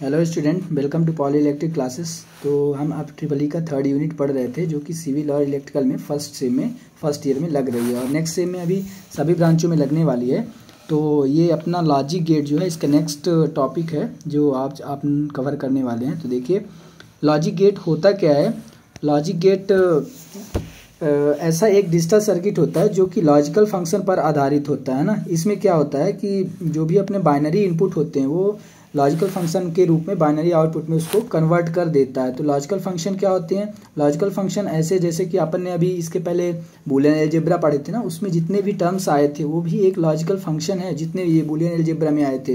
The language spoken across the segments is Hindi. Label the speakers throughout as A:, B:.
A: Hello student, welcome to Poly Electric classes. तो हम अब ट्रिपल ई का थर्ड यूनिट पढ़ रहे थे, जो कि सिविल और इलेक्ट्रिकल में फर्स्ट ईयर में लग रही है और नेक्स्ट सेम में अभी सभी ब्रांचों में लगने वाली है। तो ये अपना लॉजिक गेट जो है, इसका नेक्स्ट टॉपिक है जो आप कवर करने वाले हैं। तो देखिए, लॉजिक गेट होता क्या है। लॉजिक गेट ऐसा एक डिजिटल सर्किट होता है जो कि लॉजिकल फंक्शन पर आधारित होता है ना। इसमें क्या होता है कि जो भी अपने बाइनरी इनपुट होते हैं वो लॉजिकल फंक्शन के रूप में बाइनरी आउटपुट में उसको कन्वर्ट कर देता है। तो लॉजिकल फंक्शन क्या होते हैं? लॉजिकल फंक्शन ऐसे, जैसे कि अपन ने अभी इसके पहले बूलियन अलजेब्रा पढ़े थे ना, उसमें जितने भी टर्म्स आए थे वो भी एक लॉजिकल फंक्शन है, जितने ये बूलियन अलजेब्रा में आए थे।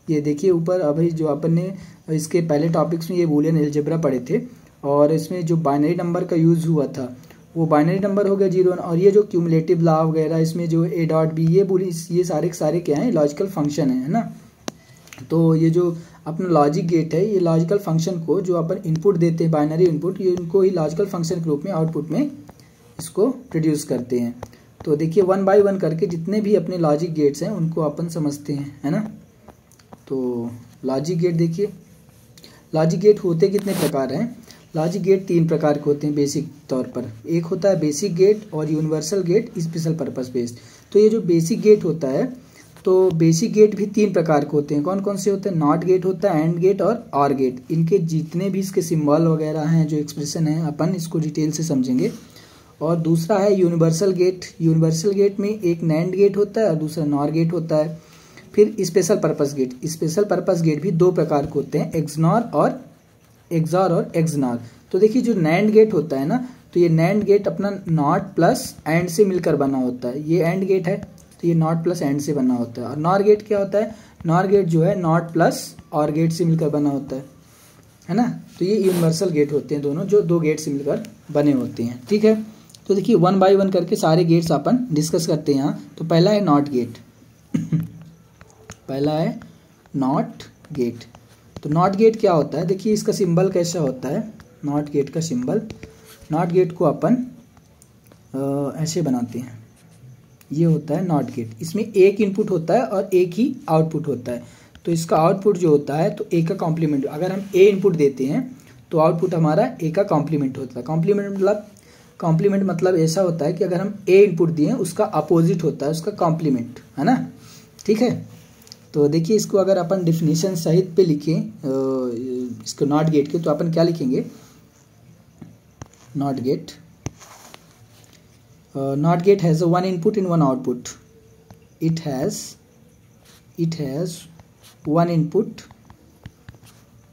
A: ये देखिए ऊपर, अभी जो अपन ने इसके पहले टॉपिक्स में ये बूलियन अलजेब्रा पढ़े थे और इसमें जो बाइनरी नंबर का यूज़ हुआ था वो बाइनरी नंबर हो गया 0 1। और ये जो क्यूमुलेटिव लॉ वगैरह, इसमें जो ए डॉट बी, ये सारे क्या हैं? लॉजिकल फंक्शन है ना। तो ये जो अपना लॉजिक गेट है, ये लॉजिकल फंक्शन को जो अपन इनपुट देते हैं, बाइनरी इनपुट, ये इनको ही लॉजिकल फंक्शन के रूप में आउटपुट में इसको प्रोड्यूस करते हैं। तो देखिए, 1 बाय 1 करके जितने भी अपने लॉजिक गेट्स हैं उनको अपन समझते हैं, है ना। तो लॉजिक गेट देखिए, लॉजिक गेट होते कितने प्रकार हैं? लॉजिक गेट 3 प्रकार के होते हैं बेसिक तौर पर। एक होता है बेसिक गेट और universal gate, special purpose based. तो ये जो बेसिक गेट होता है, तो बेसिक गेट भी 3 प्रकार के होते हैं। कौन कौन से होते हैं? नॉट गेट होता है, एंड गेट और ऑर गेट। इनके जितने भी इसके सिंबल वगैरह हैं, जो एक्सप्रेशन है, अपन इसको डिटेल से समझेंगे। और दूसरा है यूनिवर्सल गेट। यूनिवर्सल गेट में एक नैंड गेट होता है और दूसरा नॉर गेट होता है। फिर special purpose gate. Special purpose gate भी 2 प्रकार के होते हैं, एक्सनॉर और एक्सनॉर। तो देखिए, जो नैंड गेट होता है ना, तो ये नैंड गेट अपना नॉट प्लस एंड से मिलकर बना होता है। ये एंड गेट है तो ये नॉट प्लस एंड से बना होता है। और नॉर गेट क्या होता है? नॉर गेट जो है नॉट प्लस और गेट से मिलकर बना होता है ना। तो ये यूनिवर्सल गेट होते हैं दोनों, जो 2 गेट से मिलकर बने होते हैं, ठीक है। तो देखिए, 1 बाय 1 करके सारे गेट्स अपन डिस्कस करते हैं यहाँ। तो पहला है नॉट गेट। पहला है नॉट गेट। तो नॉट गेट क्या होता है? देखिए, इसका सिंबल कैसा होता है। नॉट गेट का सिंबल, नॉट गेट को अपन ऐसे बनाते हैं। ये होता है नॉट गेट। इसमें एक इनपुट होता है और एक ही आउटपुट होता है। तो इसका आउटपुट जो होता है, तो ए का कॉम्प्लीमेंट, अगर हम ए इनपुट देते हैं तो आउटपुट हमारा ए का कॉम्प्लीमेंट होता है। कॉम्प्लीमेंट मतलब ऐसा होता है कि अगर हम ए इनपुट दिए उसका अपोजिट होता है उसका कॉम्प्लीमेंट, है ना, ठीक है। तो देखिए, इसको अगर अपन डिफिनीशन सहित पे लिखें इसको नॉट गेट के, तो अपन क्या लिखेंगे? Not gate, not gate has a 1 input and 1 output. It has 1 input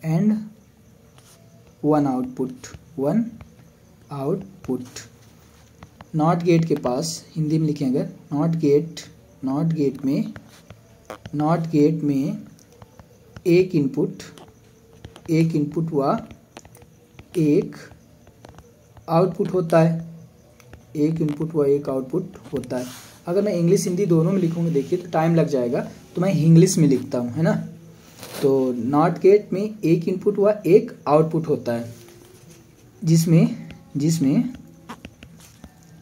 A: and 1 output. Not gate के पास हिंदी में लिखेंगे, नॉट गेट में एक इनपुट व एक आउटपुट होता है। एक इनपुट व एक आउटपुट होता है। अगर मैं इंग्लिश हिंदी दोनों में लिखूंगा, देखिए तो टाइम लग जाएगा, तो मैं इंग्लिश में लिखता हूँ, है ना। तो नॉट गेट में एक इनपुट व एक आउटपुट होता है, जिसमें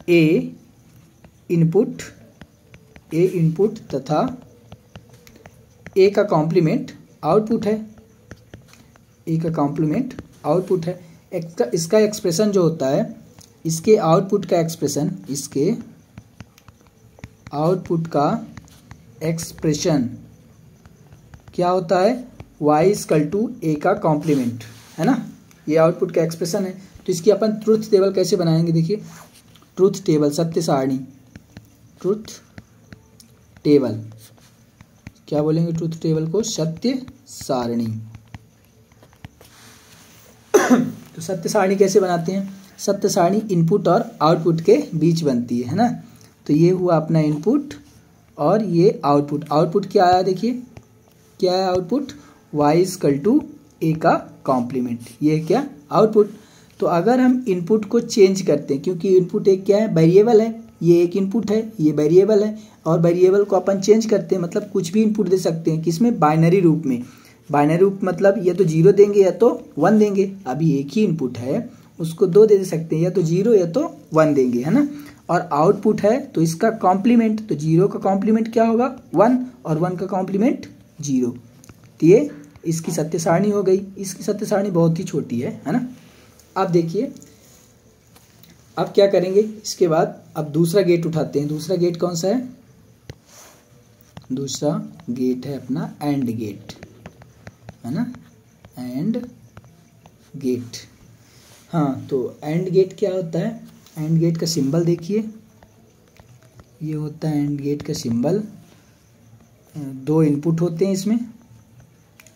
A: ए इनपुट तथा ए का कॉम्प्लीमेंट आउटपुट है। ए का कॉम्प्लीमेंट आउटपुट है। इसका एक्सप्रेशन जो होता है, इसके आउटपुट का एक्सप्रेशन क्या होता है? y इक्वल टू ए का कॉम्प्लीमेंट, है ना। ये आउटपुट का एक्सप्रेशन है। तो इसकी अपन ट्रूथ टेबल कैसे बनाएंगे? देखिए, ट्रूथ टेबल, सत्य सारणी, ट्रूथ टेबल, क्या बोलेंगे ट्रूथ टेबल को? सत्य सारणी। तो सत्य सारणी कैसे बनाते हैं? सत्य सारणी इनपुट और आउटपुट के बीच बनती है ना। तो ये हुआ अपना इनपुट और ये आउटपुट। आउटपुट क्या आया? देखिए क्या है आउटपुट? y इक्वल टू ए का कॉम्प्लीमेंट। ये क्या? आउटपुट। तो अगर हम इनपुट को चेंज करते हैं, क्योंकि इनपुट एक क्या है? वेरिएबल है। ये एक इनपुट है, ये वेरिएबल है, और वेरिएबल को अपन चेंज करते हैं, मतलब कुछ भी इनपुट दे सकते हैं। किसमें? बाइनरी रूप में। बाइनरी रूप मतलब या तो 0 देंगे या तो 1 देंगे। अभी एक ही इनपुट है, उसको 2 दे सकते हैं, या तो 0 या तो 1 देंगे, है ना। और आउटपुट है तो इसका कॉम्प्लीमेंट, तो 0 का कॉम्प्लीमेंट क्या होगा? 1, और 1 का कॉम्प्लीमेंट 0। तो ये इसकी सत्य सारणी हो गई, इसकी सत्य सारणी बहुत ही छोटी है ना। अब देखिए अब क्या करेंगे, इसके बाद अब दूसरा गेट उठाते हैं। दूसरा गेट कौन सा है? दूसरा गेट है अपना एंड गेट, है ना, एंड गेट। हाँ, तो एंड गेट क्या होता है? एंड गेट का सिंबल देखिए, ये होता है एंड गेट का सिंबल। 2 इनपुट होते हैं इसमें, है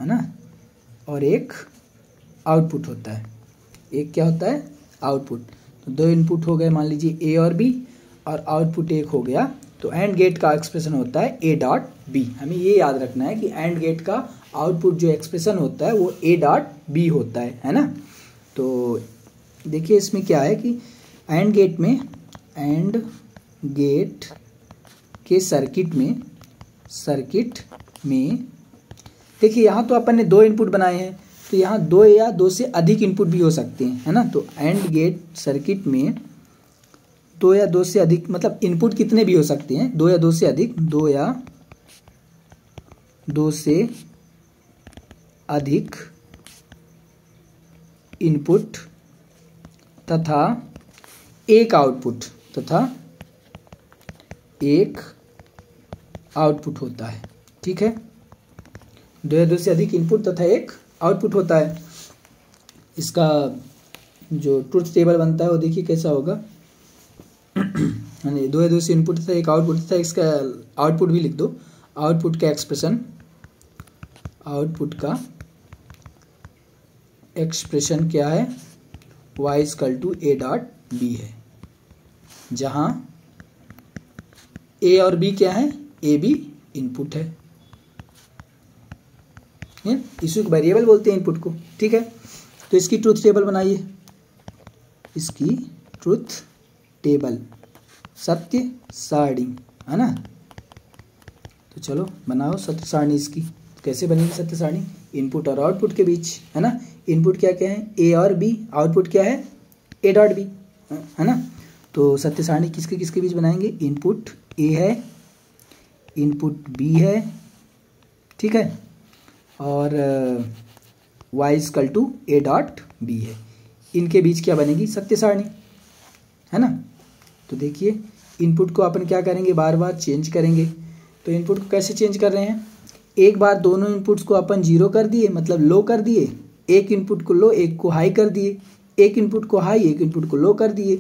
A: ना, और एक आउटपुट होता है। एक क्या होता है? आउटपुट। तो 2 इनपुट हो गए, मान लीजिए ए और बी, और आउटपुट एक हो गया। तो एंड गेट का एक्सप्रेशन होता है ए डॉट बी। हमें ये याद रखना है कि एंड गेट का आउटपुट जो एक्सप्रेशन होता है वो ए डॉट बी होता है ना। तो देखिए इसमें क्या है कि एंड गेट के सर्किट में देखिए यहाँ तो अपन ने 2 इनपुट बनाए हैं, तो यहाँ 2 या 2 से अधिक इनपुट भी हो सकते हैं, है ना। तो एंड गेट सर्किट में 2 या 2 से अधिक, मतलब इनपुट कितने भी हो सकते हैं, 2 या 2 से अधिक, 2 या 2 से अधिक इनपुट तथा एक आउटपुट होता है। ठीक है, 2 या 2 से अधिक इनपुट तथा एक आउटपुट होता है। इसका जो ट्रुथ टेबल बनता है वो देखिए कैसा होगा। 2 या 2 से इनपुट तथा एक आउटपुट तथा इसका आउटपुट भी लिख दो। आउटपुट का एक्सप्रेशन क्या है? y = a डॉट b है, जहां a और b क्या है? a b इनपुट है, इसी को वेरिएबल बोलते हैं इनपुट को। ठीक है, तो इसकी ट्रुथ टेबल बनाइए, इसकी ट्रुथ टेबल, सत्य सारणी, है ना। तो चलो बनाओ सत्य सारणी इसकी। कैसे बनेगी सत्य सारणी? इनपुट और आउटपुट के बीच, है ना। इनपुट क्या क्या है? ए और बी। आउटपुट क्या है? ए डॉट बी, है ना। तो सत्य सारणी किसके किसके बीच बनाएंगे? इनपुट ए है, इनपुट बी है, ठीक है, और y = a डॉट बी है। इनके बीच क्या बनेगी? सत्य सारणी, है ना। तो देखिए इनपुट को अपन क्या करेंगे? बार बार चेंज करेंगे। तो इनपुट को कैसे चेंज कर रहे हैं? एक बार दोनों इनपुट्स को अपन 0 कर दिए, मतलब लो कर दिए। एक इनपुट को लो, एक को हाई कर दिए। एक इनपुट को हाई, एक इनपुट को लो कर दिए,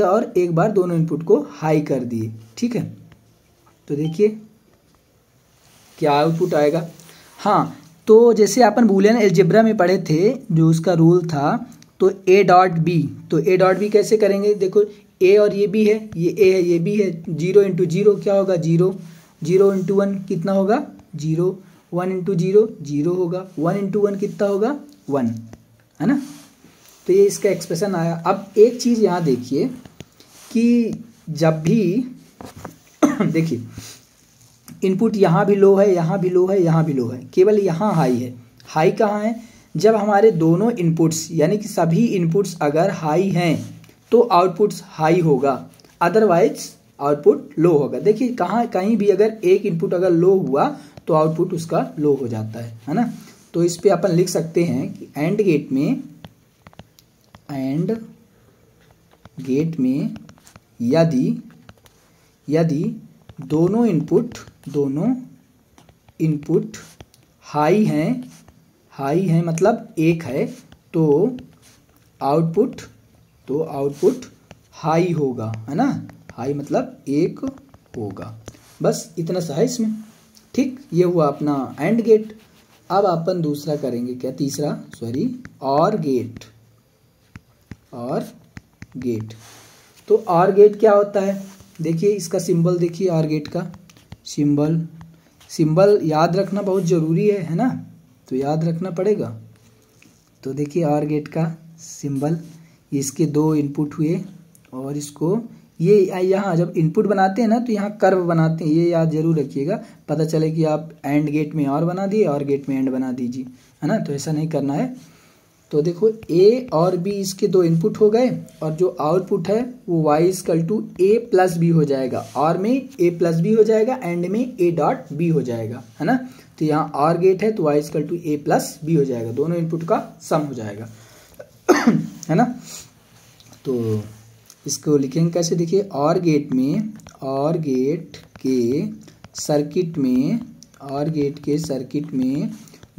A: और एक बार दोनों इनपुट को हाई कर दिए। ठीक है, तो देखिए क्या आउटपुट आएगा। हाँ, तो जैसे अपन बूलियन अलजेब्रा में पढ़े थे, जो उसका रूल था, तो ए डॉट बी। तो ए डॉट बी कैसे करेंगे? देखो ए और ये बी है, ये ए है, ये बी है। 0 × 0 क्या होगा? 0। 0 × 1 कितना होगा? 0। 1 × 0 0 होगा। 1 × 1 कितना होगा? 1, है ना। तो ये इसका एक्सप्रेशन आया। अब एक चीज़ यहाँ देखिए कि जब भी देखिए इनपुट यहाँ भी लो है, यहाँ भी लो है, यहाँ भी लो है, केवल यहाँ हाई है। हाई कहाँ है? जब हमारे दोनों इनपुट्स यानी कि सभी इनपुट्स अगर हाई हैं तो आउटपुट्स हाई होगा, अदरवाइज आउटपुट लो होगा। देखिए कहीं भी अगर एक इनपुट अगर लो हुआ तो आउटपुट उसका लो हो जाता है ना। तो इस पे अपन लिख सकते हैं कि एंड गेट में यदि दोनों इनपुट हाई हैं मतलब एक है, तो आउटपुट हाई होगा, है ना। हाई मतलब एक होगा। बस इतना सा है इसमें। ठीक, ये हुआ अपना एंड गेट। अब अपन दूसरा करेंगे, क्या? तीसरा, सॉरी, और गेट। तो और गेट क्या होता है? देखिए इसका सिंबल देखिए, और गेट का सिंबल याद रखना बहुत ज़रूरी है ना। तो याद रखना पड़ेगा। तो देखिए और गेट का सिंबल, इसके 2 इनपुट हुए, और इसको ये यहाँ जब इनपुट बनाते हैं ना तो यहाँ कर्व बनाते हैं, ये याद जरूर रखिएगा। पता चले कि आप एंड गेट में और बना दिए और गेट में एंड बना दीजिए, है ना। तो ऐसा नहीं करना है। तो देखो ए और बी इसके 2 इनपुट हो गए, और जो आउटपुट है वो y = a + b हो जाएगा। और में a + b हो जाएगा, एंड में a डॉट b हो जाएगा, है ना। तो यहाँ और गेट है तो y equal to a plus b हो जाएगा, दोनों इनपुट का सम हो जाएगा है ना। तो इसको लिखेंगे कैसे, देखिए और गेट में, और गेट के सर्किट में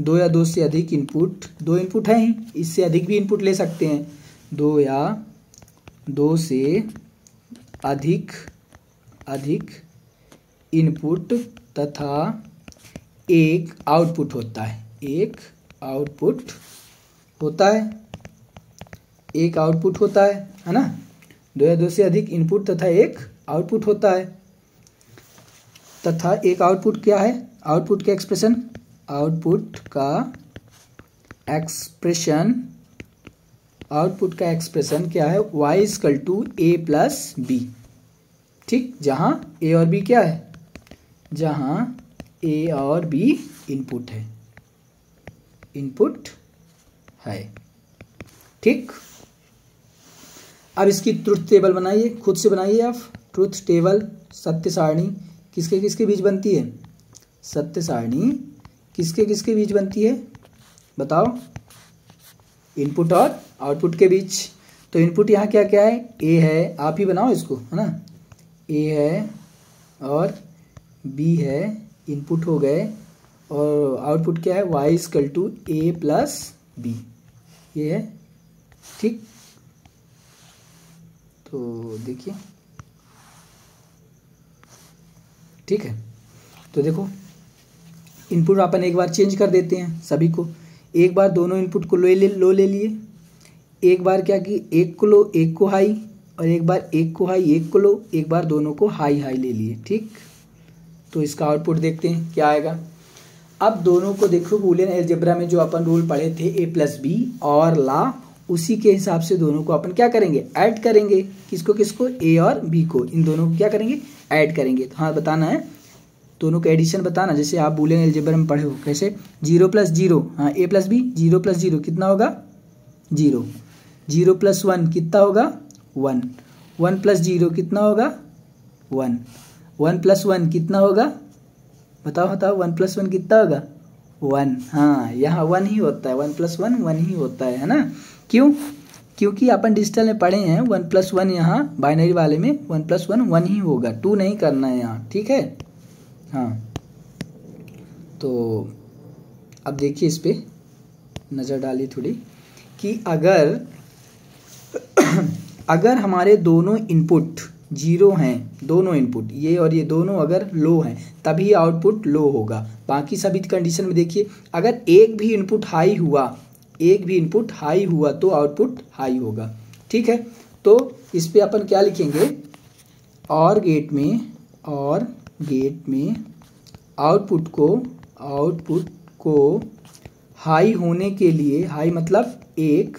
A: दो या दो से अधिक इनपुट, दो इनपुट है ही, इससे अधिक भी इनपुट ले सकते हैं, दो या दो से अधिक इनपुट तथा एक आउटपुट होता है, एक आउटपुट होता है ना। दो या दो से अधिक इनपुट तथा एक आउटपुट होता है, तथा एक आउटपुट क्या है, आउटपुट का एक्सप्रेशन क्या है, y equal to a plus b. ठीक, जहां a और b क्या है, जहां a और b इनपुट है। ठीक, अब इसकी ट्रुथ टेबल बनाइए, खुद से बनाइए आप ट्रुथ टेबल। सत्य सारणी किसके किसके बीच बनती है, सत्य सारणी किसके किसके बीच बनती है बताओ, इनपुट और आउटपुट के बीच। तो इनपुट यहाँ क्या क्या है, ए है, आप ही बनाओ इसको, है ना, ए है और बी है, इनपुट हो गए, और आउटपुट क्या है, y equal to a plus b, ये है। ठीक, तो देखिए, ठीक है, तो देखो इनपुट अपन एक बार चेंज कर देते हैं सभी को, एक बार दोनों इनपुट को ले लिए, एक बार क्या कि एक को लो, एक को हाई, और एक बार एक को हाई एक को लो, एक बार दोनों को हाई ले लिए। ठीक, तो इसका आउटपुट देखते हैं क्या आएगा। अब दोनों को देखो, बूलियन अलजेब्रा में जो अपन रूल पढ़े थे ए प्लस बी और ला, उसी के हिसाब से दोनों को अपन क्या करेंगे, ऐड करेंगे। किसको किसको, ए और बी को, इन दोनों को क्या करेंगे, ऐड करेंगे। तो हाँ बताना है, दोनों का एडिशन बताना, जैसे आप बूलियन अलजेब्रा में पढ़े हो, कैसे, 0 प्लस 0, हाँ ए प्लस बी, 0 प्लस 0 कितना होगा 0, 0 प्लस 1 कितना होगा 1, 1 प्लस 0 कितना होगा 1, 1 प्लस 1 कितना होगा, बताओ 1 प्लस 1 कितना होगा 1। हाँ, यहाँ 1 ही होता है, 1 प्लस 1 1 ही होता है ना। क्यों, क्योंकि अपन डिजिटल में पढ़े हैं 1 प्लस 1, यहाँ बाइनरी वाले में 1 प्लस 1 1 ही होगा, 2 नहीं करना है यहाँ। ठीक है, हाँ, तो अब देखिए इस पे नज़र डालिए थोड़ी, कि अगर हमारे दोनों इनपुट 0 हैं, दोनों इनपुट ये और ये दोनों अगर लो हैं, तभी आउटपुट लो होगा। बाकी सभी कंडीशन में देखिए, अगर एक भी इनपुट हाई हुआ तो आउटपुट हाई होगा। ठीक है, तो इस पे अपन क्या लिखेंगे, और गेट में आउटपुट को हाई होने के लिए, हाई मतलब एक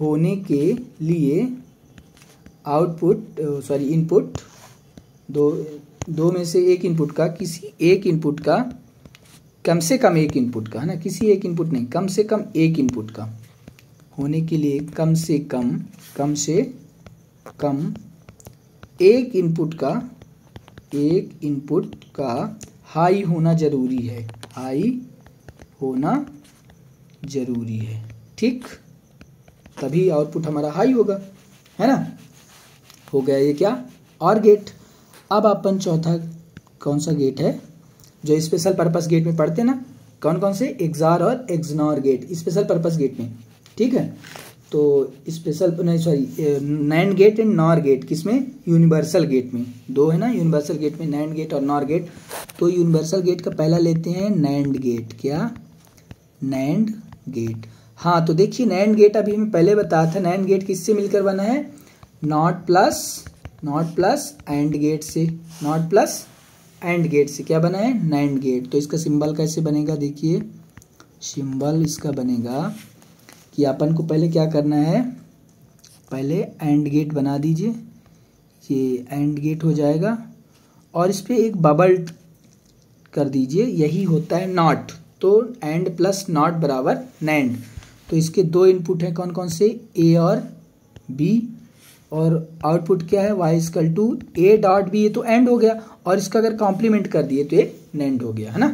A: होने के लिए इनपुट दो में से एक इनपुट का, किसी एक इनपुट का, कम से कम एक इनपुट का, है ना, किसी एक इनपुट नहीं, कम से कम एक इनपुट का होने के लिए, कम से कम एक इनपुट का हाई होना जरूरी है, ठीक, तभी आउटपुट हमारा हाई होगा, है ना। हो गया ये क्या, और गेट। अब अपन चौथा कौन सा गेट है जो स्पेशल पर्पस गेट में पढ़ते हैं ना, कौन कौन से, एक्सआर और XNOR gate special purpose gate में। ठीक है, तो NAND gate and NOR gate किसमें, यूनिवर्सल गेट में, दो है ना यूनिवर्सल गेट में, नैंड गेट और नॉर गेट। तो यूनिवर्सल गेट का पहला लेते हैं नैंड गेट, क्या, नैंड गेट। हाँ, तो देखिए नैंड गेट अभी मैं पहले बताया था, नैंड गेट किससे मिलकर बना है, नॉट प्लस एंड गेट से, नॉट प्लस एंड गेट से क्या बना है, नैंड गेट। तो इसका सिंबल कैसे बनेगा, देखिए सिंबल इसका बनेगा कि अपन को पहले क्या करना है, पहले एंड गेट बना दीजिए, ये एंड गेट हो जाएगा, और इस पर एक बबल कर दीजिए, यही होता है नॉट। तो एंड प्लस नॉट बराबर नैंड। तो इसके दो इनपुट हैं कौन कौन से, ए और बी, और आउटपुट क्या है, y equal to a dot b, ये तो एंड हो गया, और इसका अगर कॉम्प्लीमेंट कर दिए तो ये नैंड हो गया, है ना।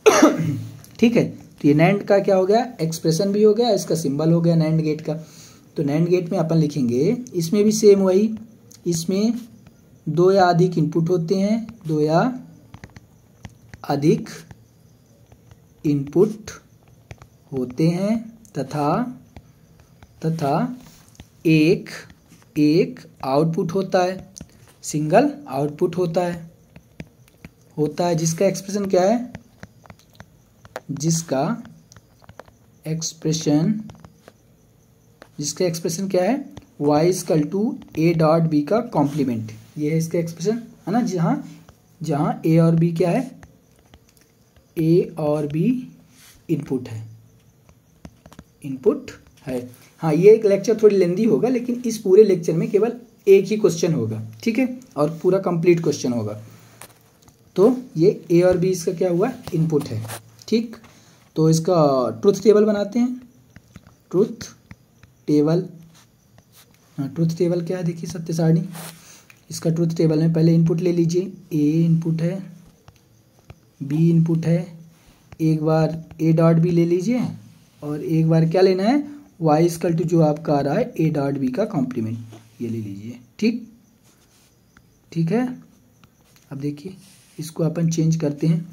A: ठीक है, तो ये नैंड का क्या हो गया, एक्सप्रेशन भी हो गया, इसका सिंबल हो गया नैंड गेट का। तो नैंड गेट में अपन लिखेंगे, इसमें भी सेम वही, इसमें 2 या अधिक इनपुट होते हैं, 2 या अधिक इनपुट होते हैं तथा एक आउटपुट होता है, सिंगल आउटपुट होता है जिसका एक्सप्रेशन क्या है, जिसका एक्सप्रेशन क्या है, y equal to a dot b का कॉम्प्लीमेंट। ये है इसका एक्सप्रेशन, है ना, जहाँ a और b क्या है, a और b इनपुट है। हाँ, ये एक लेक्चर थोड़ी लेंदी होगा, लेकिन इस पूरे लेक्चर में केवल एक ही क्वेश्चन होगा, ठीक है, और पूरा कंप्लीट क्वेश्चन होगा। तो ये a और b इसका क्या हुआ, इनपुट है, ठीक। तो इसका ट्रुथ टेबल बनाते हैं। ट्रुथ टेबल क्या है, देखिए सत्य सारणी। इसका ट्रुथ टेबल में पहले इनपुट ले लीजिए, a इनपुट है, b इनपुट है, एक बार a डॉट b ले लीजिए, और एक बार क्या लेना है, y इक्वल टू जो आपका आ रहा है a डॉट b का कॉम्प्लीमेंट, ये ले लीजिए, ठीक है। अब देखिए इसको अपन चेंज करते हैं।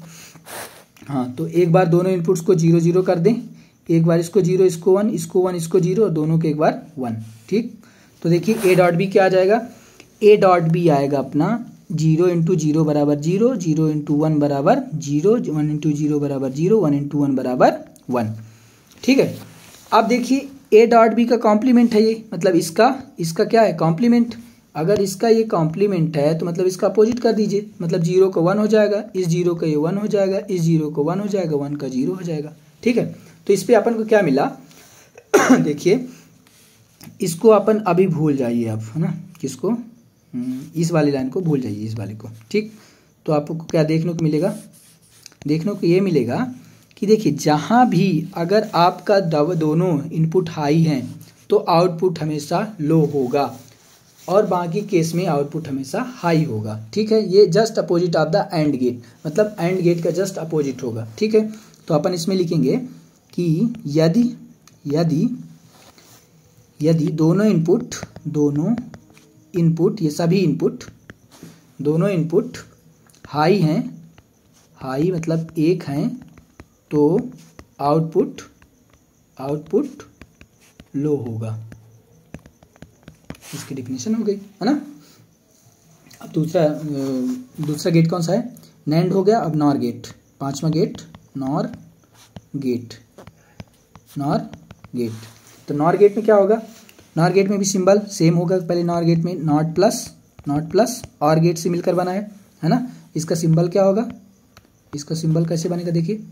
A: हाँ, तो एक बार दोनों इनपुट्स को 0 0 कर दें, एक बार इसको 0, इसको 1, इसको 1, इसको 0, और दोनों को एक बार 1, ठीक। तो देखिए a डॉट b क्या आ जाएगा, a डॉट b आएगा अपना 0 इंटू 0 बराबर 0, 0 इंटू 1 बराबर 0, 1 इंटू 0 बराबर 0, 1 इंटू 1 बराबर 1, ठीक है। अब देखिए a डॉट b का कॉम्प्लीमेंट है ये, मतलब इसका क्या है, कॉम्प्लीमेंट। अगर इसका ये कॉम्प्लीमेंट है तो मतलब इसका अपोजिट कर दीजिए, मतलब 0 का 1 हो जाएगा, इस 0 का ये 1 हो जाएगा, इस 0 को 1 हो जाएगा, 1 का 0 हो जाएगा, ठीक है। तो इस पे अपन को क्या मिला देखिए, इसको अपन अभी भूल जाइए आप, है ना, किसको, इस वाली लाइन को भूल जाइए, इस वाले को, ठीक। तो आपको क्या देखने को मिलेगा, देखने को ये मिलेगा कि देखिए जहाँ भी अगर आपका दोनों इनपुट हाई हैं तो आउटपुट हमेशा लो होगा, और बाकी केस में आउटपुट हमेशा हाई होगा, ठीक है। ये just opposite of the AND gate, मतलब एंड गेट का जस्ट अपोजिट होगा, ठीक है। तो अपन इसमें लिखेंगे कि यदि दोनों इनपुट ये सभी इनपुट, दोनों इनपुट हाई हैं, हाई मतलब 1 हैं, तो आउटपुट लो होगा। इसकी डेफिनेशन हो गई, है ना। अब दूसरा गेट कौन सा है, नैंड हो गया। अब नॉर गेट, 5वां गेट नॉर गेट। तो नॉर गेट में क्या होगा, नॉर गेट में भी सिंबल सेम होगा। पहले नॉर गेट में नॉट प्लस और गेट से मिलकर बना है ना। इसका सिंबल क्या होगा, इसका सिंबल कैसे बनेगा, देखिए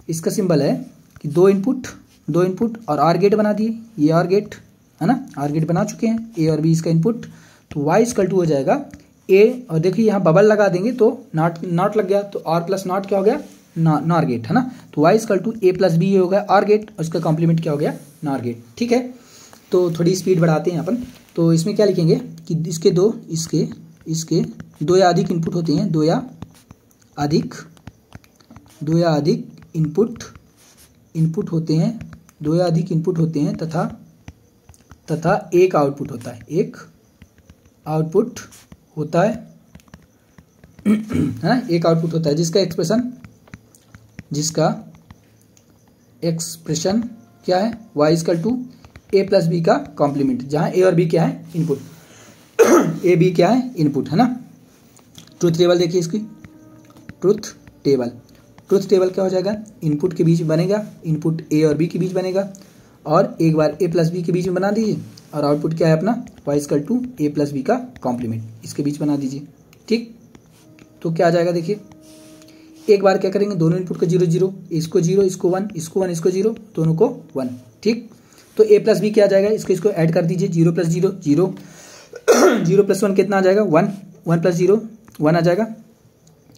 A: इसका सिंबल है कि दो इनपुट और आर गेट बना दिए, ये आर गेट है ना, आर गेट बना चुके हैं, ए और बी इसका इनपुट। तो y इक्वल टू हो जाएगा ए, और देखिए यहाँ बबल लगा देंगे तो नॉट लग गया, तो आर प्लस नॉट क्या हो गया, नॉर गेट, है ना। तो y equal to a plus b हो गया आर गेट, और उसका कॉम्प्लीमेंट क्या हो गया, नॉर गेट, ठीक है। तो थोड़ी स्पीड बढ़ाते हैं अपन। तो इसमें क्या लिखेंगे कि इसके दो या अधिक इनपुट होते हैं, दो या अधिक इनपुट होते हैं, दो या अधिक इनपुट होते हैं तथा एक आउटपुट होता है, एक आउटपुट होता है ना, एक आउटपुट होता है जिसका एक्सप्रेशन क्या है, y equal to a plus b का कॉम्प्लीमेंट, जहां ए और बी क्या है, इनपुट ए बी क्या है, इनपुट, है ना। ट्रुथ टेबल देखिए इसकी, ट्रुथ टेबल क्या हो जाएगा, इनपुट के बीच बनेगा, इनपुट ए और बी के बीच बनेगा, और एक बार ए प्लस बी के बीच में बना दीजिए, और आउटपुट क्या है अपना y equal to a plus b का कॉम्प्लीमेंट, इसके बीच बना दीजिए, ठीक। तो क्या आ जाएगा देखिए, एक बार क्या करेंगे, दोनों इनपुट को 0 0, इसको 0, इसको 1, इसको 1, इसको 0, दोनों को 1, ठीक। तो ए प्लस बी क्या आ जाएगा, इसको ऐड कर दीजिए, 0 प्लस 0 0, 0 प्लस 1 कितना आ जाएगा, 1, 1 प्लस 0 1 आ जाएगा,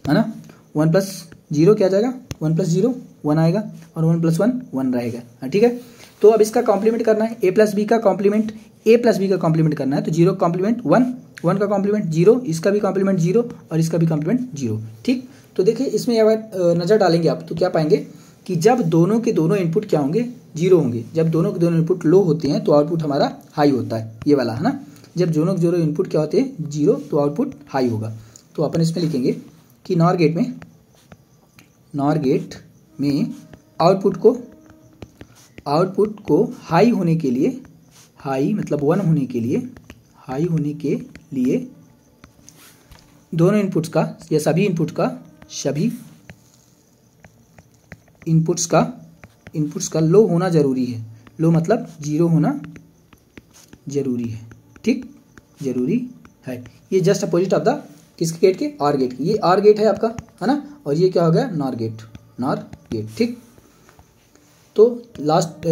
A: है ना। 1 प्लस 0 क्या आ जाएगा, 1 प्लस 0 1 आएगा, और 1 प्लस 1 1 रहेगा, ठीक है। तो अब इसका कॉम्प्लीमेंट करना है, ए प्लस बी का कॉम्प्लीमेंट करना है, तो 0 कॉम्प्लीमेंट 1 1 का कॉम्प्लीमेंट 0, इसका भी कॉम्प्लीमेंट 0 और इसका भी कॉम्प्लीमेंट 0। ठीक, तो देखिए इसमें अगर नज़र डालेंगे आप तो क्या पाएंगे कि जब दोनों के दोनों इनपुट क्या होंगे, 0 होंगे। जब दोनों के दोनों इनपुट लो होते हैं तो आउटपुट हमारा हाई होता है, ये वाला है ना। जब दोनों के दोनों इनपुट क्या होते हैं, 0, तो आउटपुट हाई होगा। तो अपन इसमें लिखेंगे कि नॉर गेट में आउटपुट को हाई होने के लिए, हाई मतलब 1 होने के लिए, हाई होने के लिए दोनों इनपुट्स का या सभी इनपुट्स का लो होना जरूरी है। लो मतलब 0 होना जरूरी है। ठीक, जरूरी है। ये जस्ट अपोजिट ऑफ द किसके गेट के, आर गेट की। ये आर गेट है आपका, है ना, और ये क्या हो गया, नॉर गेट। ठीक, तो लास्ट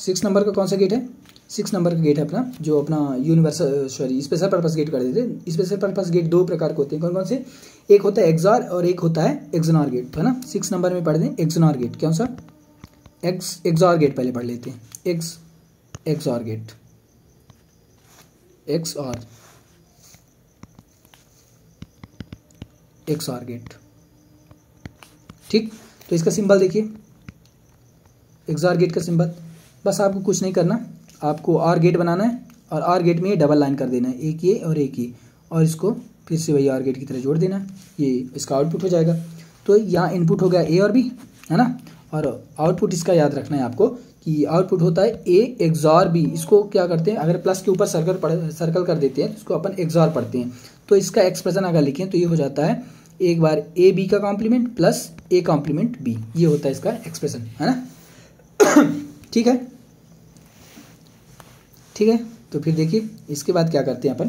A: 6 नंबर का कौन सा गेट है, 6 नंबर का गेट है अपना, जो अपना यूनिवर्सल स्पेशल पर्पस गेट कर देते हैं। स्पेशल पर्पस गेट 2 प्रकार के होते हैं, कौन कौन से, एक होता है एक्सॉर और एक होता है एक्सनॉर गेट, है ना। 6 नंबर में पढ़ दें एक्सनॉर गेट, कौन सा, एक्सॉर गेट पहले पढ़ लेते हैं। XOR gate, XOR gate. ठीक, तो इसका सिंबल देखिए, एक्सॉर गेट का सिंबल। बस आपको कुछ नहीं करना, आपको आर गेट बनाना है और आर गेट में ये डबल लाइन कर देना है, एक ये और एक ये, और इसको फिर से वही आर गेट की तरह जोड़ देना है। ये इसका आउटपुट हो जाएगा। तो यहाँ इनपुट हो गया ए और बी, है ना, और आउटपुट इसका याद रखना है आपको कि आउटपुट होता है ए एक्सॉर बी। इसको क्या करते हैं, अगर प्लस के ऊपर सर्कल कर देते हैं तो इसको अपन एक्सॉर पढ़ते हैं। तो इसका एक्सप्रेशन अगर लिखें तो ये हो जाता है एक बार ए बी का complement plus a complement b, ये होता है इसका एक्सप्रेशन, है ना। ठीक है, तो फिर देखिए इसके बाद क्या करते हैं अपन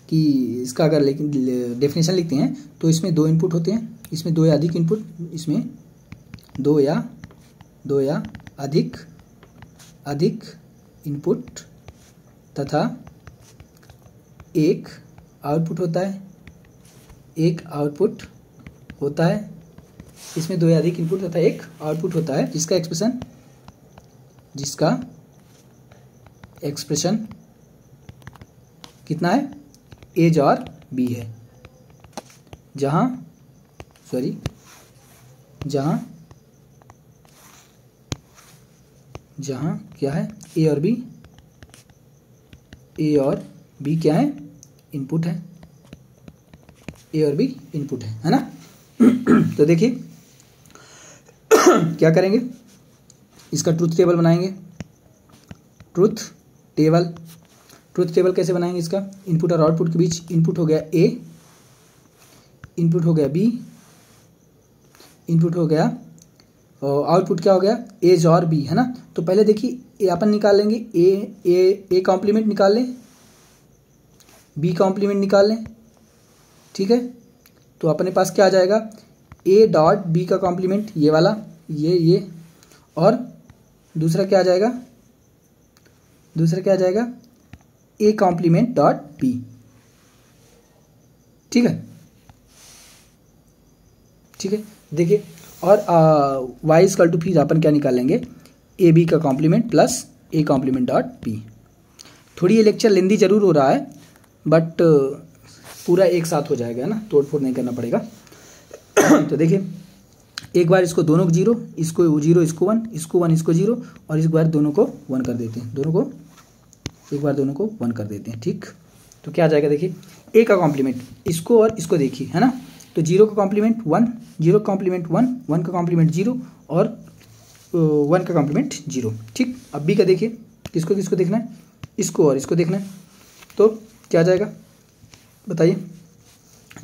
A: कि इसका अगर डेफिनेशन लिखते हैं तो इसमें 2 इनपुट होते हैं, इसमें 2 या अधिक इनपुट, इसमें 2 या अधिक इनपुट तथा एक आउटपुट होता है, इसमें 2 या अधिक इनपुट तथा एक आउटपुट होता है, जिसका एक्सप्रेशन कितना है, एज और बी है। जहां क्या है, ए और बी क्या है, इनपुट है, ए और बी इनपुट है ना। तो देखिए क्या करेंगे, इसका ट्रूथ टेबल बनाएंगे। ट्रूथ टेबल कैसे बनाएंगे, इसका इनपुट और आउटपुट के बीच इनपुट हो गया ए, इनपुट हो गया बी, इनपुट हो गया और आउटपुट क्या हो गया, एज और बी, है ना। तो पहले देखिए अपन निकाल लेंगे ए कॉम्प्लीमेंट निकाल लें, बी कॉम्प्लीमेंट निकाल लें। ठीक है, तो अपने पास क्या आ जाएगा, ए डॉट बी का कॉम्प्लीमेंट ये वाला, ये और दूसरा क्या आ जाएगा, ए कॉम्प्लीमेंट डॉट बी। ठीक है, देखिए और वाई इक्वल टू फिर अपन क्या निकालेंगे, ए बी का complement plus a complement dot b. थोड़ी ये लेक्चर लेंदी जरूर हो रहा है बट पूरा एक साथ हो जाएगा ना, तोड़ फोड़ नहीं करना पड़ेगा। तो देखिए एक बार इसको दोनों को 0, इसको 0, इसको 1, इसको 1, इसको 0 और इस बार दोनों को 1 कर देते हैं, दोनों को 1 कर देते हैं। ठीक, तो क्या आ जाएगा, देखिए ए का कॉम्प्लीमेंट इसको और इसको देखिए, है ना। तो 0 का कॉम्प्लीमेंट 1, 0 का कॉम्प्लीमेंट 1, 1 का कॉम्प्लीमेंट 0 और 1 का कॉम्प्लीमेंट 0। ठीक, अब बी का देखिए, किसको देखना है, इसको और इसको देखना है। तो क्या आ जाएगा बताइए,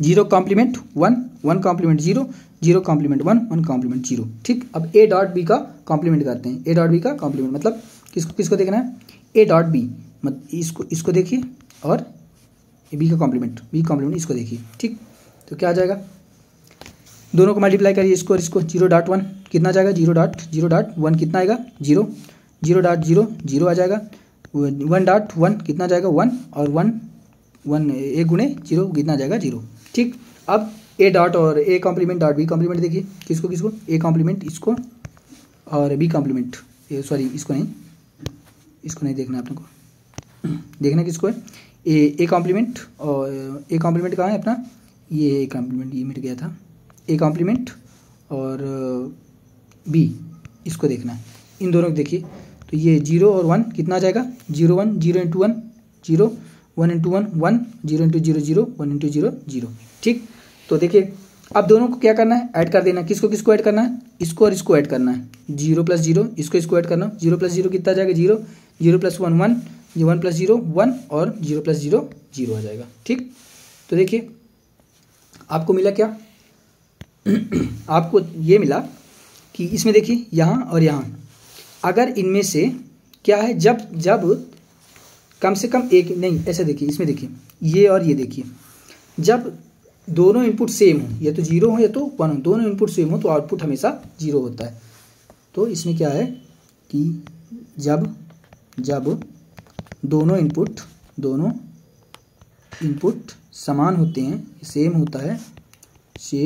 A: 0 कॉम्प्लीमेंट 1, 1 कॉम्प्लीमेंट 0, 0 कॉम्प्लीमेंट 1, 1 कॉम्प्लीमेंट 0। ठीक, अब ए डॉट बी का कॉम्प्लीमेंट करते हैं। ए डॉट बी का कॉम्प्लीमेंट मतलब किसको देखना है, ए डॉट बी मतलब इसको देखिए और बी का कॉम्प्लीमेंट इसको देखिए। ठीक, तो क्या आ जाएगा, दोनों को मल्टीप्लाई करिए, इसको और इसको, 0.1 कितना जाएगा, 0.1 कितना आएगा, 0, 0.0 आ जाएगा, 1.1 कितना जाएगा 1 और 1 एक गुणे 0 कितना जाएगा 0। ठीक, अब ए डॉट और a complement dot b complement देखिए, किसको ए कॉम्प्लीमेंट इसको और बी कॉम्प्लीमेंट, सॉरी इसको नहीं देखना है, अपने को देखना किसको है, ए कॉम्प्लीमेंट, और ए कॉम्प्लीमेंट कहाँ है अपना, ये ए कॉम्प्लीमेंट, ये मिट गया था, ए कॉम्प्लीमेंट और बी, इसको देखना है, इन दोनों को देखिए। तो ये 0 और 1 कितना आ जाएगा, 0 1, 0 इंटू 1 0, 1 इंटू 1 1, 0 इंटू 0 0, 1 इंटू 0 0। ठीक, तो देखिए अब दोनों को क्या करना है, ऐड कर देना है। किसको किसको ऐड करना है, इसको और इसको ऐड करना है। 0 प्लस 0, इसको ऐड करना, 0 प्लस 0 कितना आ जाएगा 0, 0 प्लस 1 1, 1 प्लस 0 1 और 0 प्लस 0 0 आ जाएगा। ठीक, तो देखिए आपको मिला क्या आपको ये मिला कि इसमें देखिए यहाँ और यहाँ, अगर इनमें से क्या है, जब कम से कम एक, नहीं ऐसे देखिए, इसमें देखिए ये और ये देखिए, जब दोनों इनपुट सेम हो, या तो 0 हो या तो 1 हो, दोनों इनपुट सेम हो तो आउटपुट हमेशा 0 होता है। तो इसमें क्या है कि जब दोनों इनपुट समान होते हैं, सेम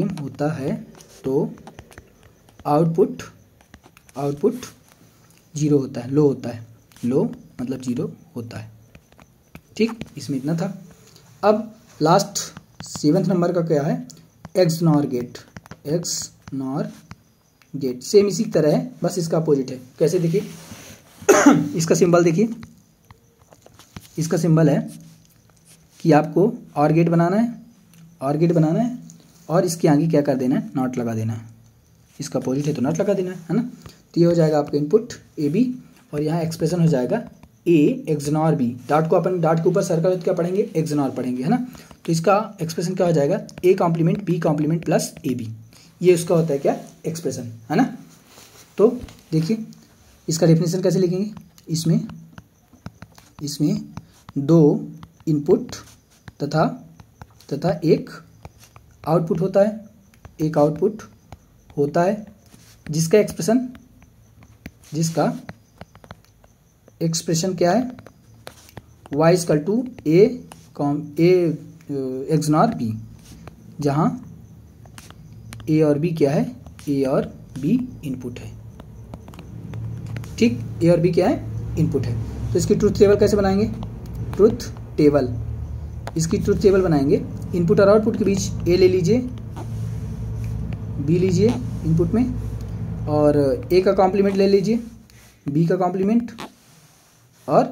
A: होता है तो आउटपुट 0 होता है, लो होता है, लो मतलब 0 होता है। ठीक, इसमें इतना था। अब लास्ट 7th नंबर का क्या है, XNOR गेट। सेम इसी तरह है, बस इसका अपोजिट है। कैसे देखिए इसका सिंबल देखिए, इसका सिंबल है कि आपको OR गेट बनाना है, और इसके आगे क्या कर देना है, नॉट लगा देना है। इसका अपोजिट है तो नॉट लगा देना है ना। तो ये हो जाएगा आपका इनपुट AB, और यहाँ एक्सप्रेशन हो जाएगा A XNOR B। डाट के ऊपर सर्कल क्या पढ़ेंगे, XNOR पढ़ेंगे, है ना। तो इसका एक्सप्रेशन क्या हो जाएगा, A complement B complement plus AB, ये उसका होता है क्या, एक्सप्रेशन, है ना। तो देखिए इसका डेफिनेशन कैसे लिखेंगे, इसमें 2 इनपुट तथा एक आउटपुट होता है, जिसका एक्सप्रेशन क्या है, y equal to A XNOR B, जहाँ A और B क्या है, A और B इनपुट है। ठीक, A और B क्या है, इनपुट है। तो इसकी ट्रूथ टेबल कैसे बनाएंगे, इसकी ट्रूथ टेबल बनाएंगे, इनपुट और आउटपुट के बीच A ले लीजिए, B लीजिए इनपुट में, और A का कॉम्प्लीमेंट ले लीजिए, B का कॉम्प्लीमेंट, और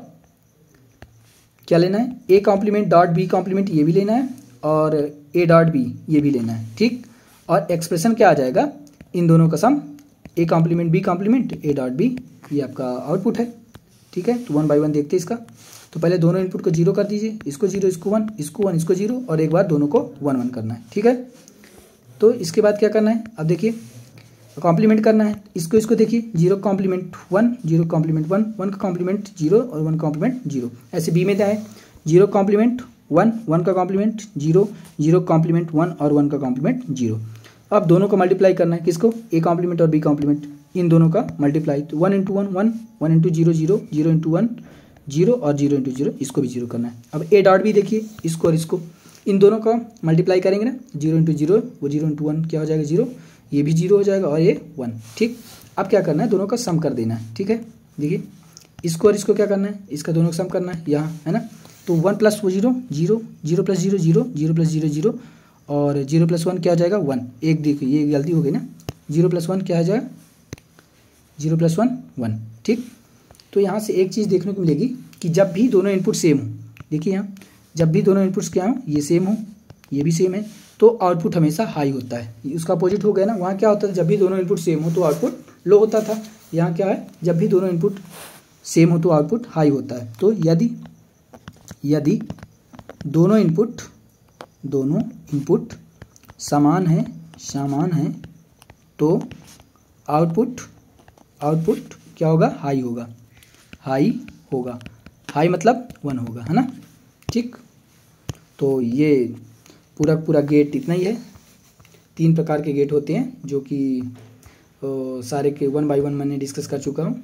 A: क्या लेना है, A complement dot B complement ये भी लेना है, और A डॉट B ये भी लेना है। ठीक, और एक्सप्रेशन क्या आ जाएगा, इन दोनों का sum, A complement B complement A dot B, ये आपका आउटपुट है। ठीक है, तो 1 बाय 1 देखते हैं इसका। तो पहले दोनों इनपुट को 0 कर दीजिए, इसको 0, इसको 1, इसको 1, इसको 0, और एक बार दोनों को 1 1 करना है। ठीक है, तो इसके बाद क्या करना है, अब देखिए कॉम्प्लीमेंट करना है, इसको देखिए, 0 कॉम्प्लीमेंट 1, 0 कॉम्प्लीमेंट 1, 1 का कॉम्प्लीमेंट 0 और 1 कॉम्प्लीमेंट 0। ऐसे बी में क्या है, 0 कॉम्प्लीमेंट 1, 1 का कॉम्प्लीमेंट 0, 0 कॉम्प्लीमेंट 1 और 1 का कॉम्प्लीमेंट 0। अब दोनों को मल्टीप्लाई करना है, किसको, A कॉम्प्लीमेंट और B कॉम्प्लीमेंट, इन दोनों का मल्टीप्लाई, तो 1 इंटू 1 1, 1 इंटू 0 0, 0 इंटू 1 0 और 0 इंटू 0, इसको भी 0 करना है। अब A डॉट B देखिए, इसको और इसको, इन दोनों का मल्टीप्लाई करेंगे ना, 0 इंटू 0, वो 0 इंटू 1 क्या हो जाएगा 0, ये भी 0 हो जाएगा, और ये 1। ठीक, अब क्या करना है, दोनों का सम कर देना है। ठीक है, देखिए इसको और इसको क्या करना है, इसका दोनों का सम करना है यहाँ, है ना। तो 1 प्लस 0 0, 0 प्लस 0 0, 0 प्लस 0 0, और 0 प्लस 1 क्या हो जाएगा 1। एक देखिए ये गलती हो गई ना, 0 प्लस 1 क्या हो जाएगा, 0 प्लस 1 1। ठीक, तो यहाँ से एक चीज़ देखने को मिलेगी कि जब भी दोनों इनपुट सेम हो, देखिए यहाँ जब भी दोनों इनपुट्स क्या हो, ये सेम हो, ये भी सेम है, तो आउटपुट हमेशा हाई होता है। उसका अपोजिट हो गया ना, वहाँ क्या होता था, जब भी दोनों इनपुट सेम हो तो आउटपुट लो होता था। यहाँ क्या है, जब भी दोनों इनपुट सेम हो तो आउटपुट हाई होता है। तो यदि दोनों इनपुट समान है तो आउटपुट क्या होगा, हाई होगा, हाई मतलब 1 होगा, है ना। ठीक, तो ये पूरा गेट इतना ही है। 3 प्रकार के गेट होते हैं, जो कि सारे के 1 बाय 1 मैंने डिस्कस कर चुका हूँ,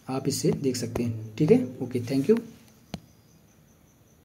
A: आप इससे देख सकते हैं। ठीक है, ओके, थैंक यू।